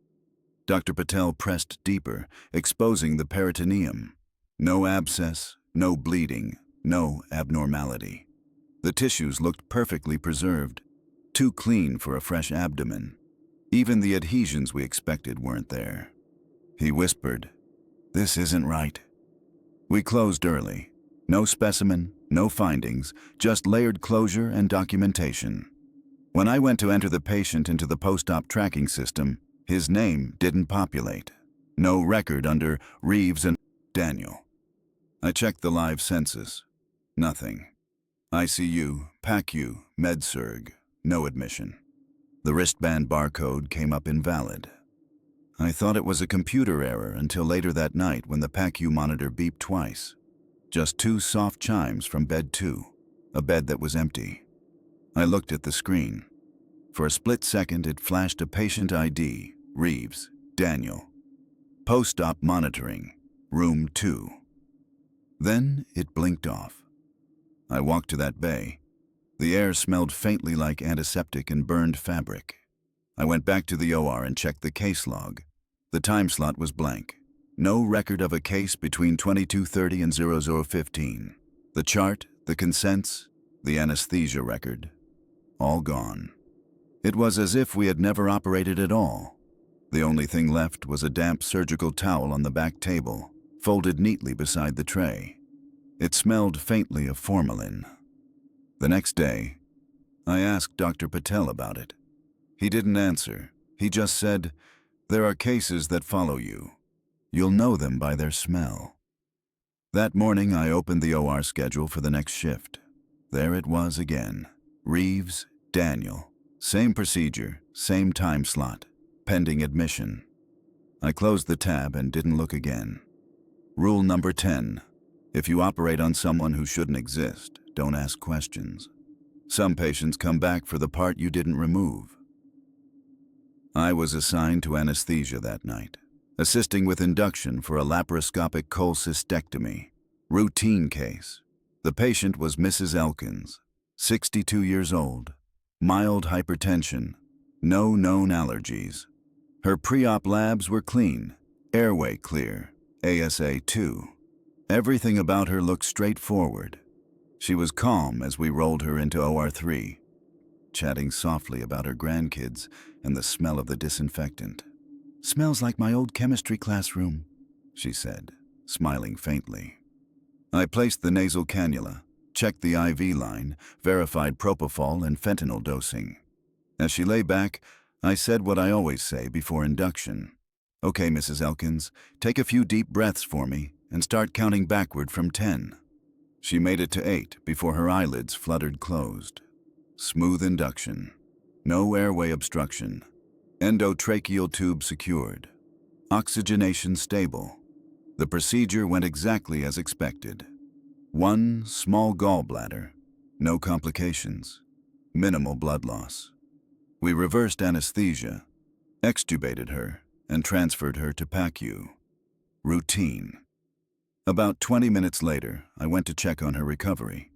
Speaker 1: Dr. Patel pressed deeper, exposing the peritoneum. No abscess, no bleeding, no abnormality. The tissues looked perfectly preserved, too clean for a fresh abdomen. Even the adhesions we expected weren't there. He whispered, "This isn't right." We closed early. No specimen, no findings, just layered closure and documentation. When I went to enter the patient into the post-op tracking system, his name didn't populate. No record under Reeves and Daniel. I checked the live census. Nothing. ICU, PACU, MedSurg, no admission. The wristband barcode came up invalid. I thought it was a computer error until later that night when the PACU monitor beeped twice. Just 2 soft chimes from bed 2, a bed that was empty. I looked at the screen. For a split second, it flashed a patient ID, Reeves, Daniel. Post-op monitoring, room 2. Then it blinked off. I walked to that bay. The air smelled faintly like antiseptic and burned fabric. I went back to the OR and checked the case log. The time slot was blank. No record of a case between 22:30 and 00:15. The chart, the consents, the anesthesia record, all gone. It was as if we had never operated at all. The only thing left was a damp surgical towel on the back table, folded neatly beside the tray. It smelled faintly of formalin. The next day, I asked Dr. Patel about it. He didn't answer. He just said, "There are cases that follow you. You'll know them by their smell." That morning, I opened the OR schedule for the next shift. There it was again. Reeves, Daniel. Same procedure, same time slot, pending admission. I closed the tab and didn't look again. Rule number 10. If you operate on someone who shouldn't exist, don't ask questions. Some patients come back for the part you didn't remove. I was assigned to anesthesia that night, assisting with induction for a laparoscopic cholecystectomy. Routine case. The patient was Mrs. Elkins, 62 years old, mild hypertension, no known allergies. Her pre-op labs were clean, airway clear, ASA 2. Everything about her looked straightforward. She was calm as we rolled her into OR 3, chatting softly about her grandkids and the smell of the disinfectant. "Smells like my old chemistry classroom," she said, smiling faintly. I placed the nasal cannula, checked the IV line, verified propofol and fentanyl dosing. As she lay back, I said what I always say before induction. "Okay, Mrs. Elkins, take a few deep breaths for me and start counting backward from 10. She made it to 8 before her eyelids fluttered closed. Smooth induction. No airway obstruction. Endotracheal tube secured. Oxygenation stable. The procedure went exactly as expected. 1 small gallbladder. No complications. Minimal blood loss. We reversed anesthesia, extubated her, and transferred her to PACU. Routine. About 20 minutes later, I went to check on her recovery.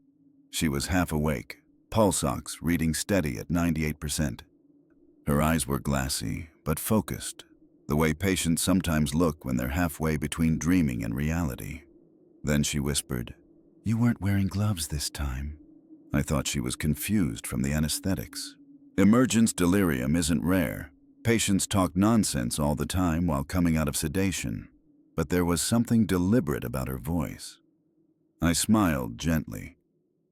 Speaker 1: She was half awake, pulse ox reading steady at 98%. Her eyes were glassy, but focused, the way patients sometimes look when they're halfway between dreaming and reality. Then she whispered, "You weren't wearing gloves this time." I thought she was confused from the anesthetics. Emergence delirium isn't rare. Patients talk nonsense all the time while coming out of sedation. But there was something deliberate about her voice. I smiled gently.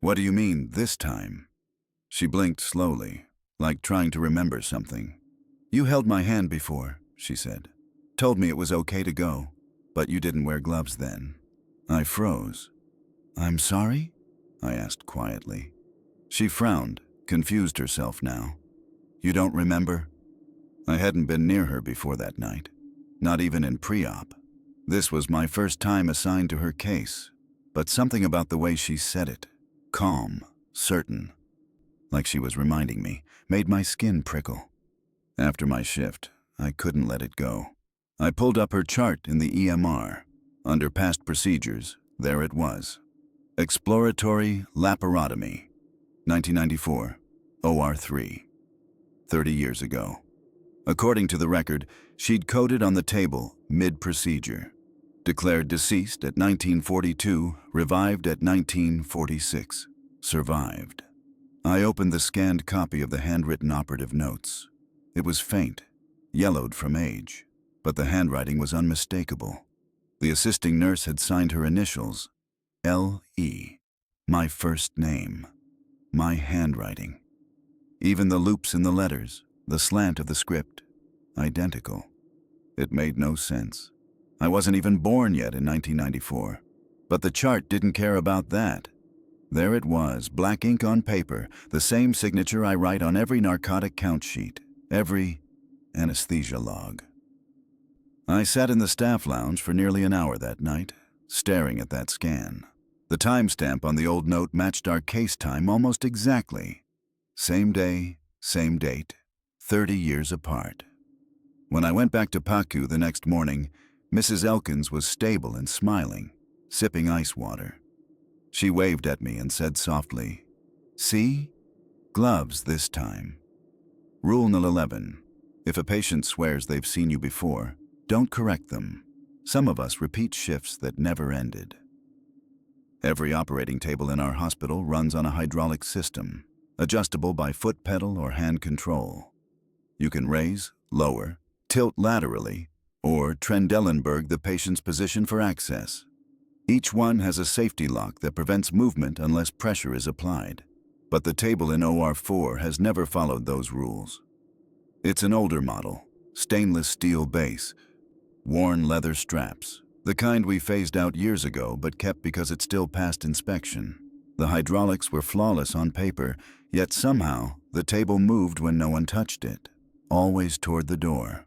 Speaker 1: "What do you mean, this time?" She blinked slowly, like trying to remember something. "You held my hand before," she said. "Told me it was okay to go, but you didn't wear gloves then." I froze. "I'm sorry?" I asked quietly. She frowned, confused herself now. "You don't remember?" I hadn't been near her before that night, not even in pre-op. This was my first time assigned to her case, but something about the way she said it, calm, certain, like she was reminding me, made my skin prickle. After my shift, I couldn't let it go. I pulled up her chart in the EMR. Under past procedures, there it was. Exploratory laparotomy, 1994, OR 3, 30 years ago. According to the record, she'd coded on the table mid-procedure. Declared deceased at 1942, revived at 1946. Survived. I opened the scanned copy of the handwritten operative notes. It was faint, yellowed from age, but the handwriting was unmistakable. The assisting nurse had signed her initials, L.E., my first name, my handwriting. Even the loops in the letters, the slant of the script, identical. It made no sense. I wasn't even born yet in 1994. But the chart didn't care about that. There it was, black ink on paper, the same signature I write on every narcotic count sheet, every anesthesia log. I sat in the staff lounge for nearly an hour that night, staring at that scan. The timestamp on the old note matched our case time almost exactly. Same day, same date, 30 years apart. When I went back to Pacu the next morning, Mrs. Elkins was stable and smiling, sipping ice water. She waved at me and said softly, "See? Gloves this time." Rule No. 11. If a patient swears they've seen you before, don't correct them. Some of us repeat shifts that never ended. Every operating table in our hospital runs on a hydraulic system, adjustable by foot pedal or hand control. You can raise, lower, tilt laterally, or Trendelenburg the patient's position for access. Each one has a safety lock that prevents movement unless pressure is applied, but the table in OR4 has never followed those rules. It's an older model, stainless steel base, worn leather straps, the kind we phased out years ago but kept because it still passed inspection. The hydraulics were flawless on paper, yet somehow the table moved when no one touched it, always toward the door.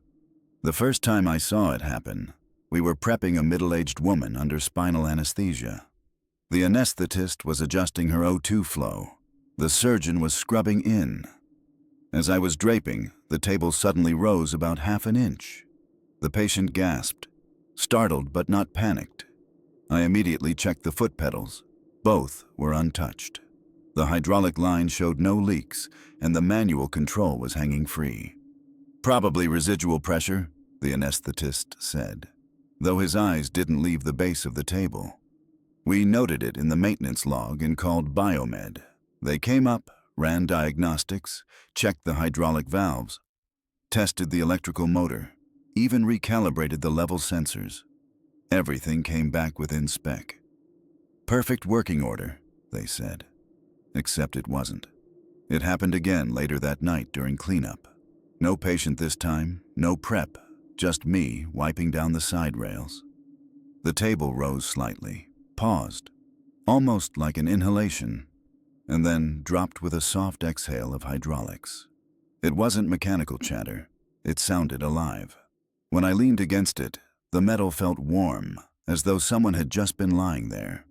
Speaker 1: The first time I saw it happen, we were prepping a middle-aged woman under spinal anesthesia. The anesthetist was adjusting her O2 flow. The surgeon was scrubbing in. As I was draping, the table suddenly rose about half an inch. The patient gasped, startled but not panicked. I immediately checked the foot pedals. Both were untouched. The hydraulic line showed no leaks, and the manual control was hanging free. "Probably residual pressure," the anesthetist said, though his eyes didn't leave the base of the table. We noted it in the maintenance log and called Biomed. They came up, ran diagnostics, checked the hydraulic valves, tested the electrical motor, even recalibrated the level sensors. Everything came back within spec. Perfect working order, they said. Except it wasn't. It happened again later that night during cleanup. No patient this time, no prep, just me wiping down the side rails. The table rose slightly, paused, almost like an inhalation, and then dropped with a soft exhale of hydraulics. It wasn't mechanical chatter. It sounded alive. When I leaned against it, the metal felt warm, as though someone had just been lying there.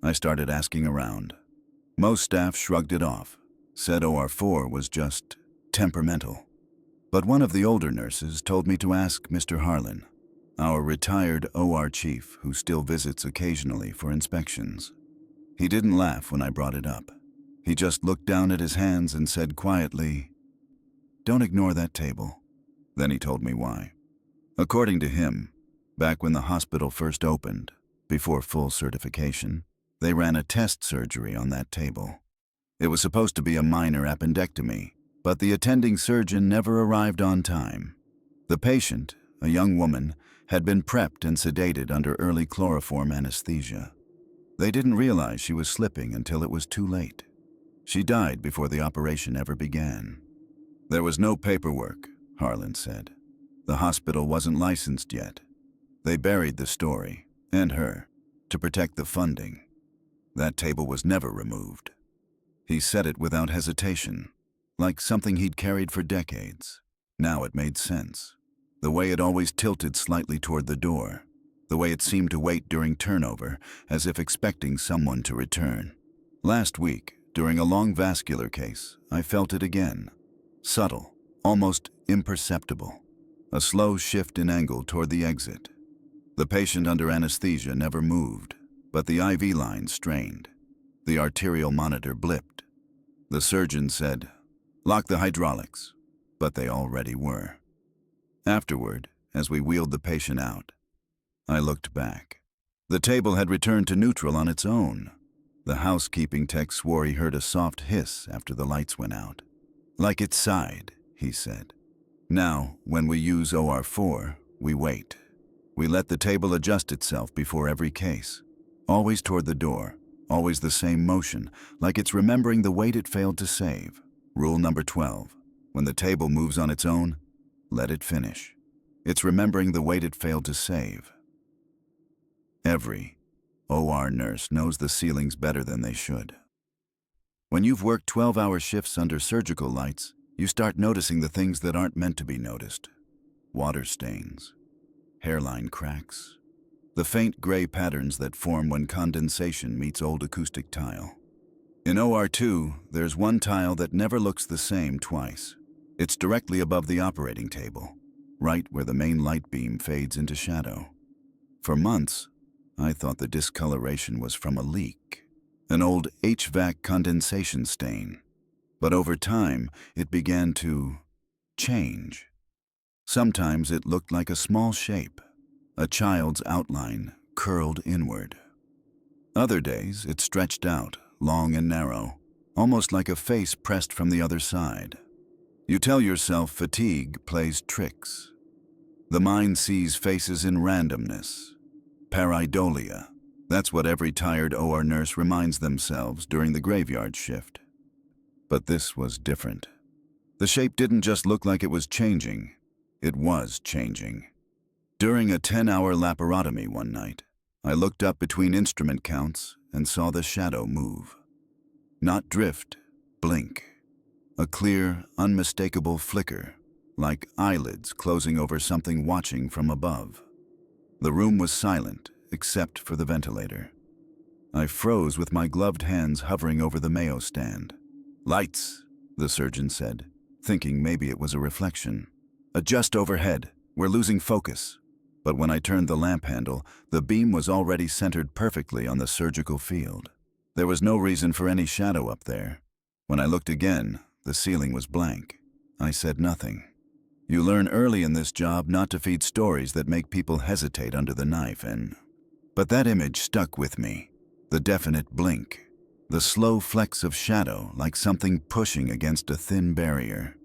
Speaker 1: I started asking around. Most staff shrugged it off, said OR4 was just temperamental. But one of the older nurses told me to ask Mr. Harlan, our retired OR chief who still visits occasionally for inspections. He didn't laugh when I brought it up. He just looked down at his hands and said quietly, "Don't ignore that table." Then he told me why. According to him, back when the hospital first opened, before full certification, they ran a test surgery on that table. It was supposed to be a minor appendectomy, but the attending surgeon never arrived on time. The patient, a young woman, had been prepped and sedated under early chloroform anesthesia. They didn't realize she was slipping until it was too late. She died before the operation ever began. There was no paperwork, Harlan said. The hospital wasn't licensed yet. They buried the story, and her, to protect the funding. That table was never removed. He said it without hesitation, like something he'd carried for decades. Now it made sense. The way it always tilted slightly toward the door, the way it seemed to wait during turnover, as if expecting someone to return. Last week, during a long vascular case, I felt it again. Subtle, almost imperceptible. A slow shift in angle toward the exit. The patient under anesthesia never moved, but the IV line strained. The arterial monitor blipped. The surgeon said, "Lock the hydraulics," but they already were. Afterward, as we wheeled the patient out, I looked back. The table had returned to neutral on its own. The housekeeping tech swore he heard a soft hiss after the lights went out. "Like it sighed," he said. "Now, when we use OR4, we wait. We let the table adjust itself before every case. Always toward the door, always the same motion, like it's remembering the weight it failed to save. Rule number 12. When the table moves on its own, let it finish. It's remembering the weight it failed to save." Every OR nurse knows the ceilings better than they should. When you've worked 12-hour shifts under surgical lights, you start noticing the things that aren't meant to be noticed. Water stains, hairline cracks, the faint gray patterns that form when condensation meets old acoustic tile. In OR2, there's one tile that never looks the same twice. It's directly above the operating table, right where the main light beam fades into shadow. For months, I thought the discoloration was from a leak, an old HVAC condensation stain. But over time, it began to change. Sometimes it looked like a small shape, a child's outline curled inward. Other days, it stretched out, long and narrow, almost like a face pressed from the other side. You tell yourself fatigue plays tricks. The mind sees faces in randomness. Pareidolia. That's what every tired OR nurse reminds themselves during the graveyard shift. But this was different. The shape didn't just look like it was changing. It was changing. During a 10-hour laparotomy one night, I looked up between instrument counts and saw the shadow move. Not drift, blink. A clear, unmistakable flicker, like eyelids closing over something watching from above. The room was silent, except for the ventilator. I froze with my gloved hands hovering over the Mayo stand. "Lights," the surgeon said, thinking maybe it was a reflection. "Adjust overhead. We're losing focus." But when I turned the lamp handle, the beam was already centered perfectly on the surgical field. There was no reason for any shadow up there. When I looked again, the ceiling was blank. I said nothing. You learn early in this job not to feed stories that make people hesitate under the knife, but that image stuck with me. The definite blink. The slow flecks of shadow like something pushing against a thin barrier.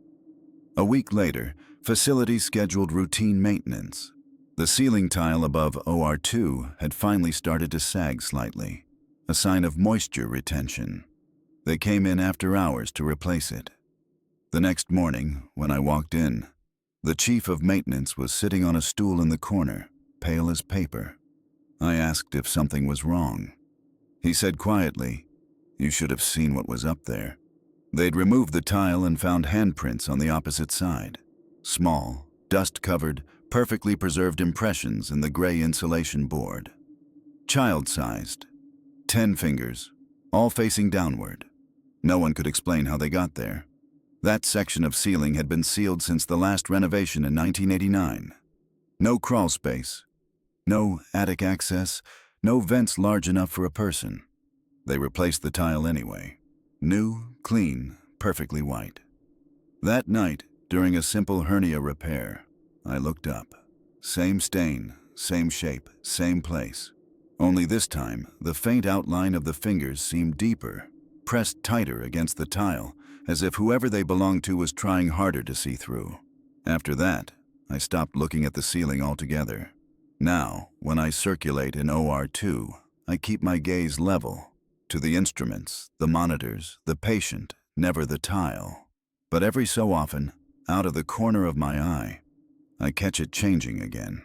Speaker 1: A week later, facilities scheduled routine maintenance. The ceiling tile above OR2 had finally started to sag slightly, a sign of moisture retention. They came in after hours to replace it. The next morning, when I walked in, the chief of maintenance was sitting on a stool in the corner, pale as paper. I asked if something was wrong. He said quietly, "You should have seen what was up there." They'd removed the tile and found handprints on the opposite side. Small, dust-covered, perfectly preserved impressions in the gray insulation board. Child-sized. 10 fingers, all facing downward. No one could explain how they got there. That section of ceiling had been sealed since the last renovation in 1989. No crawl space, no attic access, no vents large enough for a person. They replaced the tile anyway. New, clean, perfectly white. That night, during a simple hernia repair, I looked up. Same stain, same shape, same place. Only this time, the faint outline of the fingers seemed deeper, pressed tighter against the tile, as if whoever they belonged to was trying harder to see through. After that, I stopped looking at the ceiling altogether. Now, when I circulate in OR2, I keep my gaze level, to the instruments, the monitors, the patient, never the tile. But every so often, out of the corner of my eye, I catch it changing again.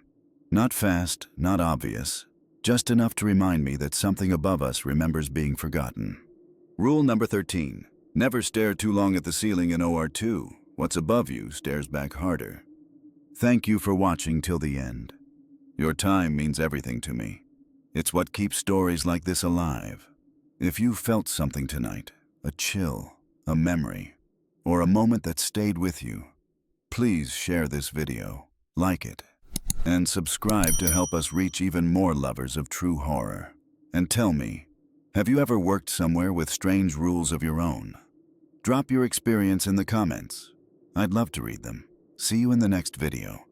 Speaker 1: Not fast, not obvious, just enough to remind me that something above us remembers being forgotten. Rule number 13. Never stare too long at the ceiling in OR2. What's above you stares back harder. Thank you for watching till the end. Your time means everything to me. It's what keeps stories like this alive. If you felt something tonight, a chill, a memory, or a moment that stayed with you, please share this video, like it, and subscribe to help us reach even more lovers of true horror. And tell me, have you ever worked somewhere with strange rules of your own? Drop your experience in the comments. I'd love to read them. See you in the next video.